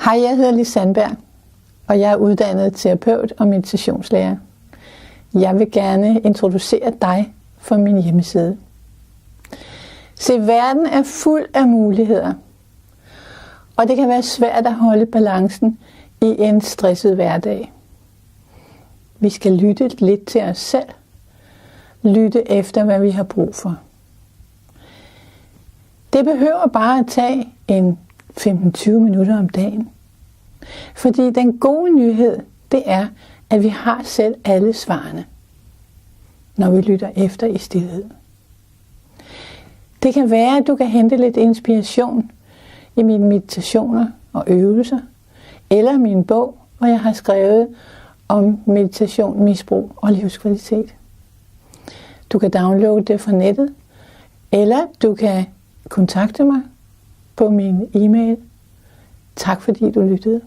Hej, jeg hedder Lis Sandberg, og jeg er uddannet terapeut og meditationslærer. Jeg vil gerne introducere dig for min hjemmeside. Se, verden er fuld af muligheder, og det kan være svært at holde balancen i en stresset hverdag. Vi skal lytte lidt til os selv. Lytte efter, hvad vi har brug for. Det behøver bare at tage en 15-20 minutter om dagen. Fordi den gode nyhed, det er, at vi har selv alle svarene, når vi lytter efter i stilhed. Det kan være, at du kan hente lidt inspiration i mine meditationer og øvelser, eller min bog, hvor jeg har skrevet om meditation, misbrug og livskvalitet. Du kan downloade det fra nettet, eller du kan kontakte mig på min e-mail. Tak fordi du lyttede.